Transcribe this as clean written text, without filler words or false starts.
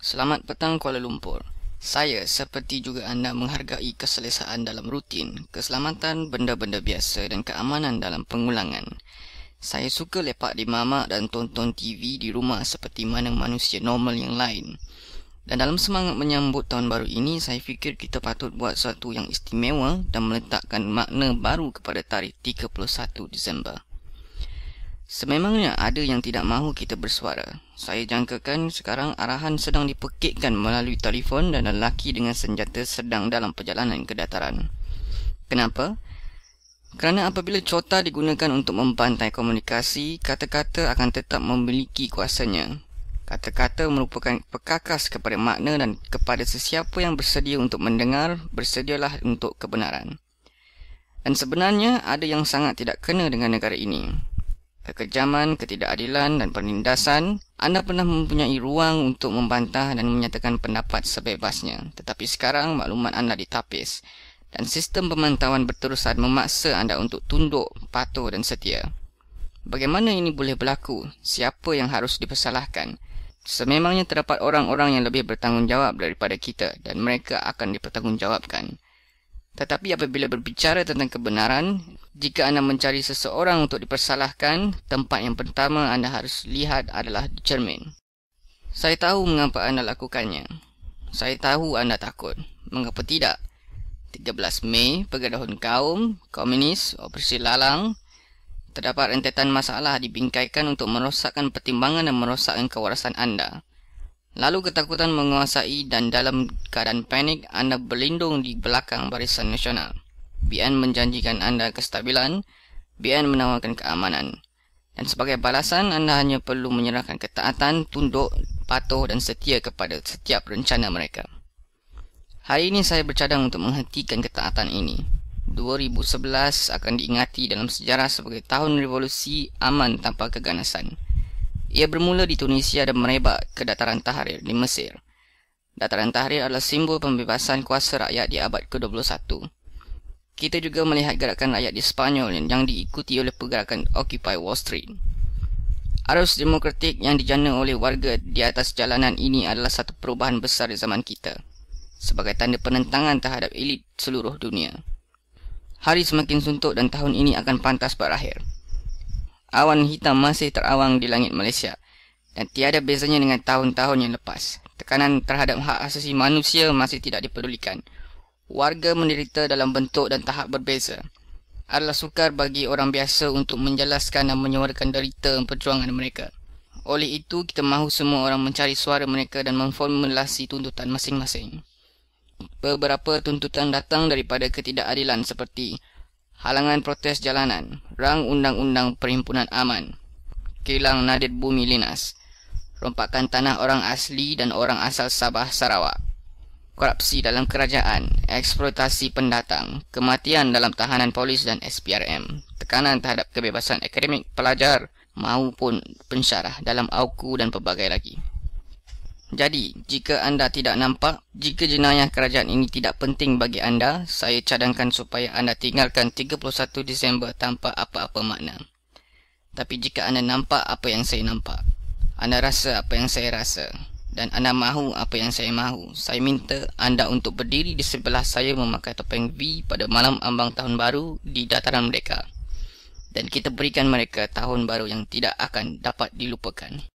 Selamat petang Kuala Lumpur. Saya seperti juga anda menghargai keselesaan dalam rutin, keselamatan, benda-benda biasa dan keamanan dalam pengulangan. Saya suka lepak di mamak dan tonton TV di rumah seperti mana manusia normal yang lain. Dan dalam semangat menyambut tahun baru ini, saya fikir kita patut buat sesuatu yang istimewa dan meletakkan makna baru kepada tarikh 31 Disember. Sememangnya ada yang tidak mahu kita bersuara. Saya jangkakan sekarang arahan sedang dipekikkan melalui telefon dan lelaki dengan senjata sedang dalam perjalanan ke dataran. Kenapa? Kerana apabila cota digunakan untuk membantai komunikasi, kata-kata akan tetap memiliki kuasanya. Kata-kata merupakan perkakas kepada makna dan kepada sesiapa yang bersedia untuk mendengar, bersedialah untuk kebenaran. Dan sebenarnya ada yang sangat tidak kena dengan negara ini. Kekejaman, ketidakadilan dan penindasan. Anda pernah mempunyai ruang untuk membantah dan menyatakan pendapat sebebasnya. Tetapi sekarang maklumat anda ditapis dan sistem pemantauan berterusan memaksa anda untuk tunduk, patuh dan setia. Bagaimana ini boleh berlaku? Siapa yang harus dipersalahkan? Sememangnya terdapat orang-orang yang lebih bertanggungjawab daripada kita dan mereka akan dipertanggungjawabkan. Tetapi apabila berbicara tentang kebenaran, jika anda mencari seseorang untuk dipersalahkan, tempat yang pertama anda harus lihat adalah di cermin. Saya tahu mengapa anda lakukannya. Saya tahu anda takut. Mengapa tidak? 13 Mei, pergerakan kaum, komunis, operasi lalang. Terdapat rentetan masalah dibingkaikan untuk merosakkan pertimbangan dan merosakkan kewarasan anda. Lalu ketakutan menguasai dan dalam keadaan panik anda berlindung di belakang Barisan Nasional. BN menjanjikan anda kestabilan, BN menawarkan keamanan. Dan sebagai balasan anda hanya perlu menyerahkan ketaatan, tunduk, patuh dan setia kepada setiap rencana mereka. Hari ini saya bercadang untuk menghentikan ketaatan ini. 2011 akan diingati dalam sejarah sebagai tahun revolusi aman tanpa keganasan. Ia bermula di Tunisia dan merebak ke Dataran Tahrir di Mesir. Dataran Tahrir adalah simbol pembebasan kuasa rakyat di abad ke-21. Kita juga melihat gerakan rakyat di Sepanyol yang diikuti oleh pergerakan Occupy Wall Street. Arus demokratik yang dijana oleh warga di atas jalanan ini adalah satu perubahan besar di zaman kita, sebagai tanda penentangan terhadap elit seluruh dunia. Hari semakin suntuk dan tahun ini akan pantas berakhir. Awan hitam masih terawang di langit Malaysia dan tiada bezanya dengan tahun-tahun yang lepas. Tekanan terhadap hak asasi manusia masih tidak dipedulikan. Warga menderita dalam bentuk dan tahap berbeza. Adalah sukar bagi orang biasa untuk menjelaskan dan menyuarakan derita perjuangan mereka. Oleh itu, kita mahu semua orang mencari suara mereka dan memformulasi tuntutan masing-masing. Beberapa tuntutan datang daripada ketidakadilan seperti halangan protes jalanan, rang undang-undang perhimpunan aman, kilang Nadir Bumi Linas, rompakan tanah orang asli dan orang asal Sabah Sarawak, korupsi dalam kerajaan, eksploitasi pendatang, kematian dalam tahanan polis dan SPRM, tekanan terhadap kebebasan akademik pelajar maupun pensyarah dalam AUKU dan pelbagai lagi. Jadi, jika anda tidak nampak, jika jenayah kerajaan ini tidak penting bagi anda, saya cadangkan supaya anda tinggalkan 31 Disember tanpa apa-apa makna. Tapi jika anda nampak apa yang saya nampak, anda rasa apa yang saya rasa, dan anda mahu apa yang saya mahu, saya minta anda untuk berdiri di sebelah saya memakai topeng V pada malam ambang tahun baru di dataran mereka. Dan kita berikan mereka tahun baru yang tidak akan dapat dilupakan.